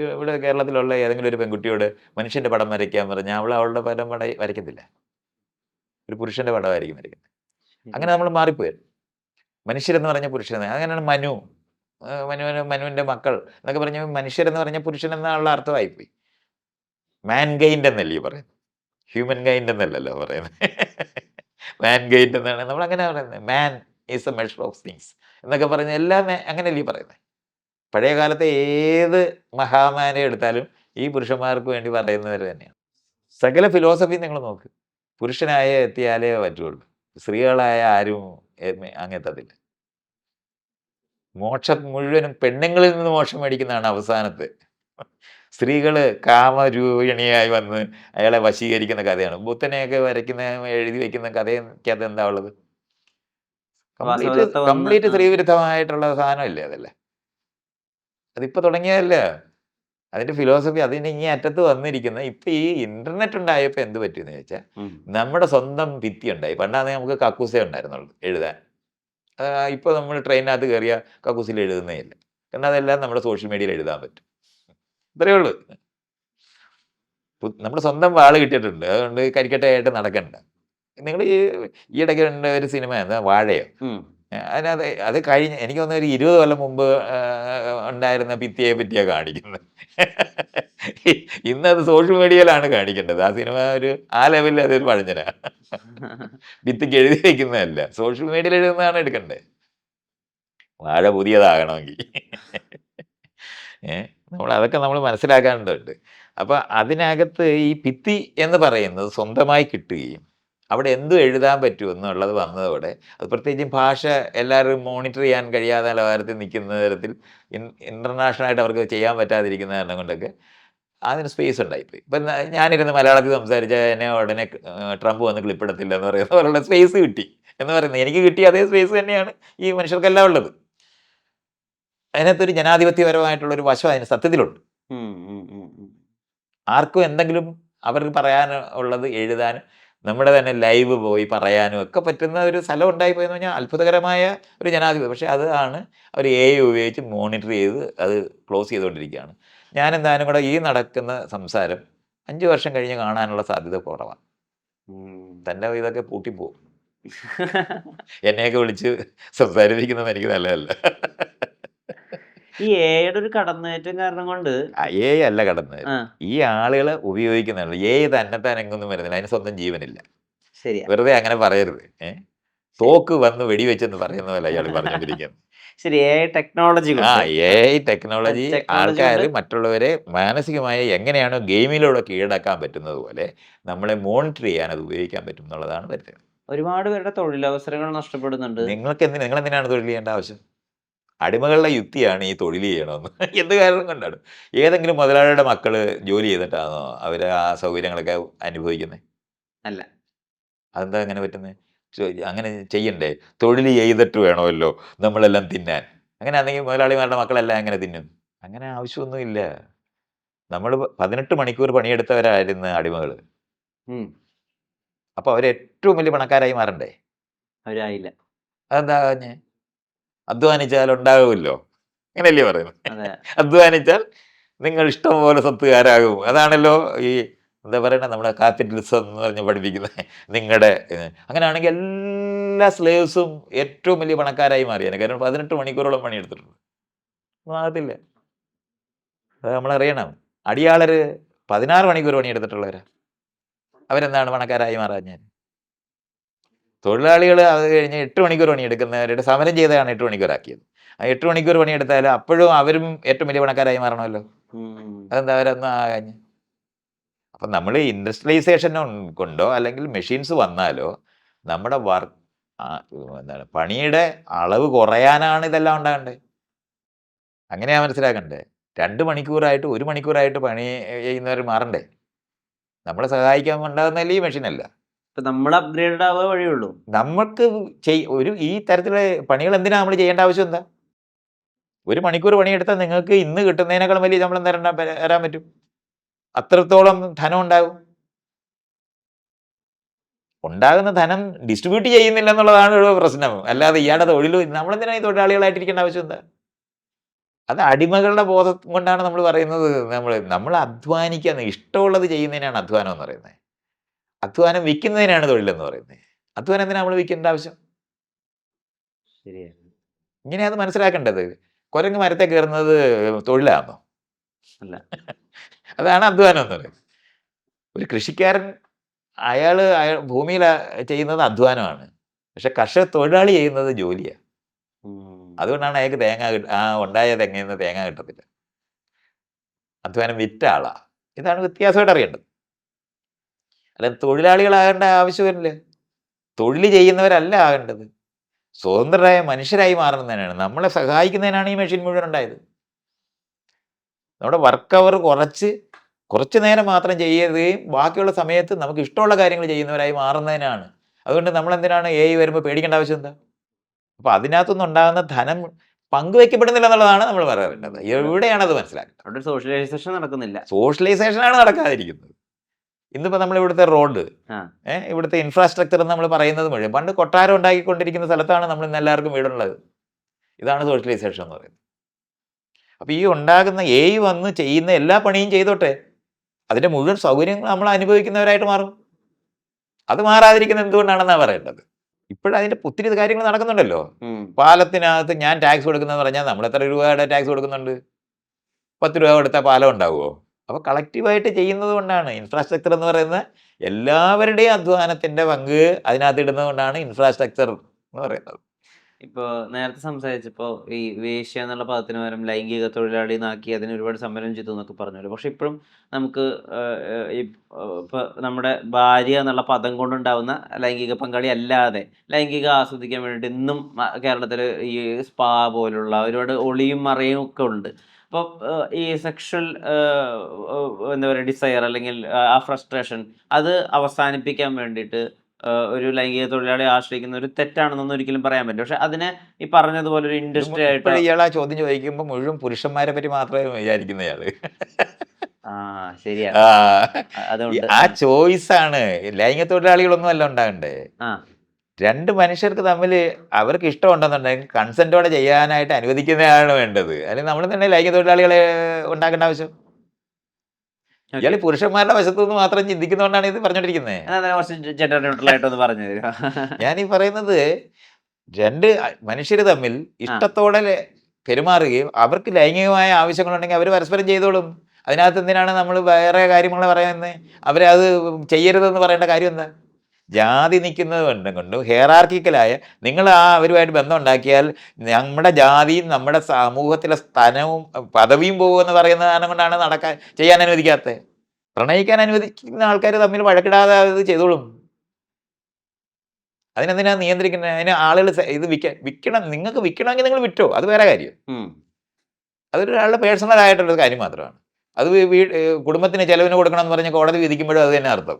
ഇവിടെ കേരളത്തിലുള്ള ഏതെങ്കിലും ഒരു പെൺകുട്ടിയോട് മനുഷ്യന്റെ പടം വരയ്ക്കാൻ പറഞ്ഞാൽ അവളുടെ പടം വരയ്ക്കത്തില്ല. ഒരു പുരുഷന്റെ പടമായിരിക്കും വരയ്ക്കുന്നത്. ശരി. അങ്ങനെ നമ്മൾ മാറിപ്പോയി. മനുഷ്യരെന്ന് പറഞ്ഞ പുരുഷൻ അങ്ങനെയാണ് മനു. മനുവിന്റെ മക്കൾ എന്നൊക്കെ പറഞ്ഞ മനുഷ്യരെന്ന് പറഞ്ഞ പുരുഷൻ എന്നുള്ള അർത്ഥമായിപ്പോയി. മാൻ ഗൈൻഡ് എന്നല്ലേ പറയുന്നത്. ഹ്യൂമൻ ഗൈൻഡ് എന്നല്ലല്ലോ പറയുന്നത്. മാൻ ഗൈൻഡ് എന്നാണ് നമ്മൾ അങ്ങനെ പറയുന്നത്. Man is A measure of things എന്നൊക്കെ പറഞ്ഞ എല്ലാം അങ്ങനെയല്ലേ പറയുന്നത്. പഴയ കാലത്തെ ഏത് മഹാമാനെ എടുത്താലും ഈ പുരുഷന്മാർക്ക് വേണ്ടി പറയുന്നവർ തന്നെയാണ്. സകല ഫിലോസഫി നിങ്ങൾ നോക്ക്. പുരുഷനായ എത്തിയാലേ പറ്റുള്ളൂ. സ്ത്രീകളായ ആരും അങ്ങെത്തത്തില്ല. മോക്ഷം മുഴുവനും പെണ്ണുങ്ങളിൽ നിന്ന് മോക്ഷം മേടിക്കുന്നതാണ് അവസാനത്തെ. സ്ത്രീകള് കാമരൂപിണിയായി വന്ന് അയാളെ വശീകരിക്കുന്ന കഥയാണ്. ബുദ്ധനെയൊക്കെ വരയ്ക്കുന്ന എഴുതി വെക്കുന്ന കഥയ്ക്കകത്ത് എന്താ ഉള്ളത്? കംപ്ലീറ്റ് വാസവദത്ത വന്ന് കംപ്ലീറ്റ് സ്ത്രീവിരുദ്ധമായിട്ടുള്ള സാധനമല്ലേ അതല്ലേ? അതിപ്പോ തുടങ്ങിയതല്ല. അതിന്റെ ഫിലോസഫി അതിന് ഇങ്ങേ അറ്റത്ത് വന്നിരിക്കുന്ന ഇപ്പൊ ഈ ഇന്റർനെറ്റ് ഉണ്ടായപ്പോ എന്ത് പറ്റിയെന്ന് ചോദിച്ചാൽ നമ്മുടെ സ്വന്തം ഭിത്തി ഉണ്ടായി. പണ്ടാണെങ്കിൽ നമുക്ക് കക്കൂസേ ഉണ്ടായിരുന്നുള്ളൂ എഴുതാൻ. ഇപ്പൊ നമ്മൾ ട്രെയിനിനകത്ത് കയറിയ കക്കൂസിൽ എഴുതുന്നേ ഇല്ല. എന്നാൽ അതെല്ലാം നമ്മുടെ സോഷ്യൽ മീഡിയയിൽ എഴുതാൻ പറ്റും. ഇത്രയേ ഉള്ളൂ. നമ്മുടെ സ്വന്തം വാള് കിട്ടിയിട്ടുണ്ട്. അതുകൊണ്ട് കരിക്കട്ടയായിട്ട് നടക്കണ്ട. നിങ്ങൾ ഈ ഇടയ്ക്ക് കണ്ട ഒരു സിനിമ എന്താ വാഴയോ? അതിനകത്ത് അത് കഴിഞ്ഞ് എനിക്ക് തോന്നുന്നു ഒരു 20 കൊല്ലം മുമ്പ് ഉണ്ടായിരുന്ന ഭിത്തിയെ പറ്റിയാ കാണിക്കുന്നത്. ഇന്നത് സോഷ്യൽ മീഡിയയിലാണ് കാണിക്കേണ്ടത്. ആ സിനിമ ആ ലെവലിൽ അതൊരു പഴഞ്ചനാ. ഭിത്തിക്ക് എഴുതി വെക്കുന്നതല്ല. സോഷ്യൽ മീഡിയയിൽ എഴുതുന്നതാണ് എടുക്കണ്ടേ. വാഴ പുതിയതാകണമെങ്കിൽ. അതൊക്കെ നമ്മൾ മനസ്സിലാക്കാനുണ്ട്. അപ്പൊ അതിനകത്ത് ഈ ഭിത്തി എന്ന് പറയുന്നത് സ്വന്തമായി കിട്ടുകയും അവിടെ എന്തും എഴുതാൻ പറ്റും എന്നുള്ളത് വന്നതോടെ അത് പ്രത്യേകിച്ചും ഭാഷ എല്ലാവരും മോണിറ്റർ ചെയ്യാൻ കഴിയാത്ത നിലവാരത്തിൽ നിൽക്കുന്ന തരത്തിൽ ഇന്റർനാഷണലായിട്ട് അവർക്ക് ചെയ്യാൻ പറ്റാതിരിക്കുന്ന കാരണം കൊണ്ടൊക്കെ അതിന് സ്പേസ് ഉണ്ടായിപ്പോയി. ഇപ്പം ഞാനിരുന്ന് മലയാളത്തിൽ സംസാരിച്ചാൽ എന്നെ ഉടനെ ട്രംപ് വന്ന് ക്ലിപ്പിടത്തില്ല എന്ന് പറയുന്ന പോലുള്ള സ്പേസ് കിട്ടി എന്ന് പറയുന്നത്. എനിക്ക് കിട്ടിയ അതേ സ്പേസ് തന്നെയാണ് ഈ മനുഷ്യർക്കെല്ലാം ഉള്ളത്. അതിനകത്തൊരു ജനാധിപത്യപരമായിട്ടുള്ളൊരു വശം അതിന് സത്യത്തിലുണ്ട്. ആർക്കും എന്തെങ്കിലും അവർക്ക് പറയാൻ ഉള്ളത് എഴുതാനും നമ്മുടെ തന്നെ ലൈവ് പോയി പറയാനും ഒക്കെ പറ്റുന്ന ഒരു സ്ഥലം ഉണ്ടായിപ്പോയെന്ന് പറഞ്ഞാൽ അത്ഭുതകരമായ ഒരു ജനാധിപത്യം. പക്ഷേ അതാണ് അവർ AI ഉപയോഗിച്ച് മോണിറ്റർ ചെയ്ത് അത് ക്ലോസ് ചെയ്തുകൊണ്ടിരിക്കുകയാണ്. ഞാനെന്തായാലും കൂടെ ഈ നടക്കുന്ന സംസാരം 5 വർഷം കഴിഞ്ഞ് കാണാനുള്ള സാധ്യത കുറവാണ്. തൻ്റെ ഇതൊക്കെ പൂട്ടിപ്പോവും. എന്നെയൊക്കെ വിളിച്ച് സംസാരിപ്പിക്കുന്നത് എനിക്ക് നല്ലതല്ല. ഈ എയുടെ ഒരു കടന്നുകയറ്റം കാരണം കൊണ്ട് AI അല്ല കടന്നുകയറ്റം. ഈ ആളുകളെ ഉപയോഗിക്കുന്നുള്ളൂ. AI തന്നെത്താൻ എങ്ങൊന്നും വരുന്നില്ല. അതിന് സ്വന്തം ജീവനില്ല. ശരിയാ. വെറുതെ അങ്ങനെ പറയരുത്. തോക്ക് വന്ന് വെടിവെച്ചെന്ന് പറയുന്ന പോലെ അയാൾ പറഞ്ഞുകൊണ്ടിരിക്കുന്നത്. ശരി, AI ടെക്നോളജി AI ടെക്നോളജി ആൾക്കാർ മറ്റുള്ളവരെ മാനസികമായി എങ്ങനെയാണോ ഗെയിമിലൂടെ കീഴടക്കാൻ പറ്റുന്നത് പോലെ നമ്മളെ മോണിറ്റർ ചെയ്യാൻ അത് ഉപയോഗിക്കാൻ പറ്റും എന്നുള്ളതാണ് വരുന്നത്. ഒരുപാട് പേരുടെ തൊഴിലവസരങ്ങൾ നഷ്ടപ്പെടുന്നുണ്ട്. നിങ്ങൾ എന്തിനാണ് തൊഴിൽ ചെയ്യേണ്ട ആവശ്യം? അടിമകളുടെ യുക്തിയാണ് ഈ തൊഴിൽ ചെയ്യണമെന്ന്. എന്ത് കാരണം കൊണ്ടാണ്? ഏതെങ്കിലും മുതലാളിയുടെ മക്കള് ജോലി ചെയ്തിട്ടാണോ അവര് ആ സൗകര്യങ്ങളൊക്കെ അനുഭവിക്കുന്നത്? അല്ല. അതെന്താ അങ്ങനെ പറ്റുന്നത്? അങ്ങനെ ചെയ്യണ്ടേ? തൊഴിൽ ചെയ്തിട്ട് വേണമല്ലോ നമ്മളെല്ലാം തിന്നാൻ. അങ്ങനെയാണെങ്കിൽ മുതലാളിമാരുടെ മക്കളെല്ലാം എങ്ങനെ തിന്നും? അങ്ങനെ ആവശ്യമൊന്നുമില്ല. നമ്മൾ 18 മണിക്കൂർ പണിയെടുത്തവരായിരുന്നു അടിമകള്. അപ്പൊ അവര് ഏറ്റവും വലിയ പണക്കാരായി മാറണ്ടേ? അവരായില്ല. അതെന്താ ആകാഞ്ഞേ? അധ്വാനിച്ചാൽ ഉണ്ടാകുമല്ലോ. അങ്ങനെയല്ലേ പറയുന്നത്? അതെ. അധ്വാനിച്ചാൽ നിങ്ങൾ ഇഷ്ടം പോലെ സ്വത്തുകാരാകും. അതാണല്ലോ ഈ എന്താ പറയണ നമ്മുടെ ക്യാപിറ്റലിസം എന്ന് പറഞ്ഞ് പഠിപ്പിക്കുന്നത്. നിങ്ങളുടെ അങ്ങനെയാണെങ്കിൽ എല്ലാ സ്ലേവ്സും ഏറ്റവും വലിയ പണക്കാരായി മാറിയാണ്. കാരണം 18 മണിക്കൂറോളം പണിയെടുത്തിട്ടുണ്ട്. ആകത്തില്ല. അത് നമ്മളറിയണം. അടിയാളര് 16 മണിക്കൂർ പണിയെടുത്തിട്ടുള്ളവരാ. അവരെന്താണ് പണക്കാരായി മാറാഞ്ഞാൽ? തൊഴിലാളികൾ അത് കഴിഞ്ഞ് 8 മണിക്കൂർ പണിയെടുക്കുന്നവരുടെ സമരം ചെയ്താണ് 8 മണിക്കൂറാക്കിയത്. ആ 8 മണിക്കൂർ പണിയെടുത്താലും അപ്പോഴും അവരും ഏറ്റവും വലിയ പണക്കാരായി മാറണമല്ലോ. അതെന്താ അവരൊന്നും ആകാഞ്ഞ്? അപ്പം നമ്മൾ ഇൻഡസ്ട്രിയലൈസേഷൻ കൊണ്ടോ അല്ലെങ്കിൽ മെഷീൻസ് വന്നാലോ നമ്മുടെ എന്താണ് പണിയുടെ അളവ് കുറയാനാണ് ഇതെല്ലാം ഉണ്ടാകണ്ടേ. അങ്ങനെയാ മനസ്സിലാക്കണ്ടേ. 2 മണിക്കൂറായിട്ട് 1 മണിക്കൂറായിട്ട് പണി ചെയ്യുന്നവർ മാറണ്ടേ. നമ്മളെ സഹായിക്കാൻ ഉണ്ടാകുന്നതല്ലേ ഈ മെഷീനല്ല. നമ്മൾ അപ്ഗ്രേഡ് ആവാൻ വഴിയുള്ളൂ. നമുക്ക് ഈ തരത്തിലുള്ള പണികൾ എന്തിനാ നമ്മൾ ചെയ്യേണ്ട ആവശ്യം എന്താ? 1 മണിക്കൂർ പണിയെടുത്താൽ നിങ്ങൾക്ക് ഇന്ന് കിട്ടുന്നതിനേക്കാളും വലിയ ശമ്പളം തരാൻ പറ്റും. അത്രത്തോളം ധനം ഉണ്ടാകും. ഉണ്ടാകുന്ന ധനം ഡിസ്ട്രിബ്യൂട്ട് ചെയ്യുന്നില്ല എന്നുള്ളതാണ് ഒരു പ്രശ്നം. അല്ലാതെ ഇയാളുടെ തൊഴിൽ നമ്മളെന്തിനാ ഈ തൊഴിലാളികളായിട്ടിരിക്കേണ്ട ആവശ്യം എന്താ? അത് അടിമകളുടെ ബോധം കൊണ്ടാണ് നമ്മൾ പറയുന്നത്. നമ്മൾ അധ്വാനിക്കാന്ന് ഇഷ്ടമുള്ളത് ചെയ്യുന്നതിനാണ് അധ്വാനം എന്ന് പറയുന്നത്. അധ്വാനം വിൽക്കുന്നതിനാണ് തൊഴിലെന്ന് പറയുന്നത്. അധ്വാനം എന്തിനാ നമ്മൾ വിൽക്കേണ്ട ആവശ്യം? ശരിയാണ്. ഇങ്ങനെയാണ് മനസ്സിലാക്കേണ്ടത്. കുരങ്ങ് മരത്തെ കയറുന്നത് തൊഴിലാണോ? അല്ല. അതാണ് അധ്വാനം എന്ന് പറയുന്നത്. ഒരു കൃഷിക്കാരൻ അയാൾ ഭൂമിയിൽ ചെയ്യുന്നത് അധ്വാനമാണ്. പക്ഷെ കർഷക തൊഴിലാളി ചെയ്യുന്നത് ജോലിയാണ്. അതുകൊണ്ടാണ് അയാൾക്ക് ഉണ്ടായ തെങ്ങിൽ നിന്ന് തേങ്ങ കിട്ടത്തില്ല. അധ്വാനം വിറ്റ ആളാ. ഇതാണ് വ്യത്യാസമായിട്ട് അറിയേണ്ടത്. അല്ല തൊഴിലാളികളാകേണ്ട ആവശ്യമില്ല. തൊഴിൽ ചെയ്യുന്നവരല്ല ആകേണ്ടത്. സ്വതന്ത്രരായ മനുഷ്യരായി മാറുന്നതിനാണ്. നമ്മളെ സഹായിക്കുന്നതിനാണ് ഈ മെഷീൻ മുഴുവൻ ഉണ്ടായത്. നമ്മുടെ വർക്ക് അവർ കുറച്ച് നേരം മാത്രം ചെയ്യുകയും ബാക്കിയുള്ള സമയത്ത് നമുക്ക് ഇഷ്ടമുള്ള കാര്യങ്ങൾ ചെയ്യുന്നവരായി മാറുന്നതിനാണ്. അതുകൊണ്ട് നമ്മളെന്തിനാണ് AI വരുമ്പോൾ പേടിക്കേണ്ട ആവശ്യം എന്താ? അപ്പോൾ അതിനകത്തുനിന്ന് ഉണ്ടാകുന്ന ധനം പങ്കുവെക്കപ്പെടുന്നില്ല എന്നുള്ളതാണ് നമ്മൾ പറയാറുള്ളത്. എവിടെയാണ് അത് മനസ്സിലാക്കുന്നത്? അവിടെ സോഷ്യലൈസേഷൻ നടക്കുന്നില്ല. സോഷ്യലൈസേഷനാണ് നടക്കാതിരിക്കുന്നത്. ഇന്നിപ്പോൾ നമ്മൾ ഇവിടുത്തെ റോഡ്, ഇവിടുത്തെ ഇൻഫ്രാസ്ട്രക്ചർ നമ്മൾ പറയുന്നത് മുഴുവൻ പണ്ട് കൊട്ടാരം ഉണ്ടാക്കിക്കൊണ്ടിരിക്കുന്ന സ്ഥലത്താണ് നമ്മൾ ഇന്ന് എല്ലാവർക്കും വീടുള്ളത്. ഇതാണ് സോഷ്യലൈസേഷൻ എന്ന് പറയുന്നത്. അപ്പോൾ ഈ ഉണ്ടാകുന്ന AI വന്ന് ചെയ്യുന്ന എല്ലാ പണിയും ചെയ്തോട്ടെ, അതിൻ്റെ മുഴുവൻ സൗകര്യങ്ങൾ നമ്മൾ അനുഭവിക്കുന്നവരായിട്ട് മാറും. അത് മാറാതിരിക്കുന്നത് എന്തുകൊണ്ടാണെന്നാണ് പറയേണ്ടത്. ഇപ്പോഴതിൻ്റെ ഒത്തിരി കാര്യങ്ങൾ നടക്കുന്നുണ്ടല്ലോ. പാലത്തിനകത്ത് ഞാൻ ടാക്സ് കൊടുക്കുന്നതെന്ന് പറഞ്ഞാൽ നമ്മൾ എത്ര രൂപയുടെ ടാക്സ് കൊടുക്കുന്നുണ്ട്? 10 രൂപ കൊടുത്താൽ പാലം ഉണ്ടാവുമോ? അപ്പോൾ കളക്റ്റീവായിട്ട് ചെയ്യുന്നത് കൊണ്ടാണ് ഇൻഫ്രാസ്ട്രക്ചർ എന്ന് പറയുന്നത്. എല്ലാവരുടെയും അധ്വാനത്തിൻ്റെ പങ്ക് അതിനകത്ത് ഇടുന്നത് കൊണ്ടാണ് ഇൻഫ്രാസ്ട്രക്ചർ എന്ന് പറയുന്നത്. ഇപ്പോൾ നേരത്തെ സംസാരിച്ചപ്പോൾ ഈ വേശ്യ എന്നുള്ള പദത്തിന് പകരം ലൈംഗിക തൊഴിലാളി എന്നാക്കി അതിന് ഒരുപാട് സമരം ചെയ്തു എന്നൊക്കെ പറഞ്ഞല്ലോ. പക്ഷെ ഇപ്പോഴും നമുക്ക് ഇപ്പോൾ നമ്മുടെ ഭാര്യ എന്നുള്ള പദം കൊണ്ടുണ്ടാവുന്ന ലൈംഗിക പങ്കാളി അല്ലാതെ ലൈംഗിക ആസ്വദിക്കാൻ വേണ്ടിയിട്ട് ഇന്നും കേരളത്തിൽ ഈ സ്പാ പോലുള്ള ഒരുപാട് ഒളിയും മറയും ഒക്കെ ഉണ്ട്. അപ്പോൾ ഈ സെക്ഷൽ എന്താ പറയുക ഡിസയർ അല്ലെങ്കിൽ ആ ഫ്രസ്ട്രേഷൻ അത് അവസാനിപ്പിക്കാൻ വേണ്ടിയിട്ട് ഒരു ലൈംഗിക തൊഴിലാളിയെ ആശ്രയിക്കുന്ന ഒരു തെറ്റാണെന്നൊന്നും ഒരിക്കലും പറയാൻ പറ്റില്ല. പക്ഷെ അതിനെ ഈ പറഞ്ഞതുപോലെ ഒരു ഇൻഡസ്ട്രി ആയിട്ട് ഇപ്പോൾ ഇയാൾ ആ ചോദ്യം ചോദിക്കുമ്പോൾ മുഴുവൻ പുരുഷന്മാരെ പറ്റി മാത്രമേ വിചാരിക്കുന്ന ഇയാള്. ശരിയാണ്. അതുകൊണ്ട് ആ ചോയ്സാണ്. ലൈംഗിക തൊഴിലാളികളൊന്നും അല്ല ഉണ്ടാകണ്ടേ. രണ്ട് മനുഷ്യർക്ക് തമ്മിൽ അവർക്ക് ഇഷ്ടമുണ്ടെന്നുണ്ടെങ്കിൽ കൺസെന്റോടെ ചെയ്യാനായിട്ട് അനുവദിക്കുന്നതാണ് വേണ്ടത്. അല്ലെങ്കിൽ നമ്മൾ തന്നെ ലൈംഗിക തൊഴിലാളികളെ ഉണ്ടാക്കേണ്ട ആവശ്യം. ഇയാൾ പുരുഷന്മാരുടെ വശത്തു നിന്ന് മാത്രം ചിന്തിക്കുന്നതുകൊണ്ടാണ് ഇത് പറഞ്ഞോണ്ടിരിക്കുന്നത്. ജെൻഡർ ന്യൂട്രൽ ആയിട്ടൊന്ന് പറഞ്ഞു തരിക. ഞാനീ പറയുന്നത് രണ്ട് മനുഷ്യർ തമ്മിൽ ഇഷ്ടത്തോടെ പെരുമാറുകയും അവർക്ക് ലൈംഗികമായ ആവശ്യങ്ങളുണ്ടെങ്കിൽ അവർ പരസ്പരം ചെയ്തോളും. അതിനകത്ത് എന്തിനാണ് നമ്മൾ വേറെ കാര്യങ്ങൾ പറയുന്നത്? അവരത് ചെയ്യരുതെന്ന് പറയേണ്ട കാര്യം എന്താ? ജാതി നിൽക്കുന്നത് കൊണ്ടും ഹെയറാർക്കിക്കലായ നിങ്ങൾ അവരുമായിട്ട് ബന്ധം ഉണ്ടാക്കിയാൽ നമ്മുടെ ജാതിയും നമ്മുടെ സമൂഹത്തിലെ സ്ഥാനവും പദവിയും പോകുമെന്ന് പറയുന്ന കാരണം കൊണ്ടാണ് ചെയ്യാൻ അനുവദിക്കാത്തത്. പ്രണയിക്കാൻ അനുവദിക്കുന്ന ആൾക്കാർ തമ്മിൽ വഴക്കിടാതെ അത് ചെയ്തോളും. അതിനെന്തിനാ നിയന്ത്രിക്കുന്നത്? അതിന് ആളുകൾ ഇത് വിൽക്കണം. നിങ്ങൾക്ക് വിൽക്കണമെങ്കിൽ നിങ്ങൾ വിറ്റോ, അത് വേറെ കാര്യം. അതൊരാളുടെ പേഴ്സണൽ ആയിട്ടുള്ള കാര്യം മാത്രമാണ്. അത് കുടുംബത്തിന് ചെലവിന് കൊടുക്കണം എന്ന് പറഞ്ഞ് കോടതി വിധിക്കുമ്പോഴും അത് തന്നെ അർത്ഥം.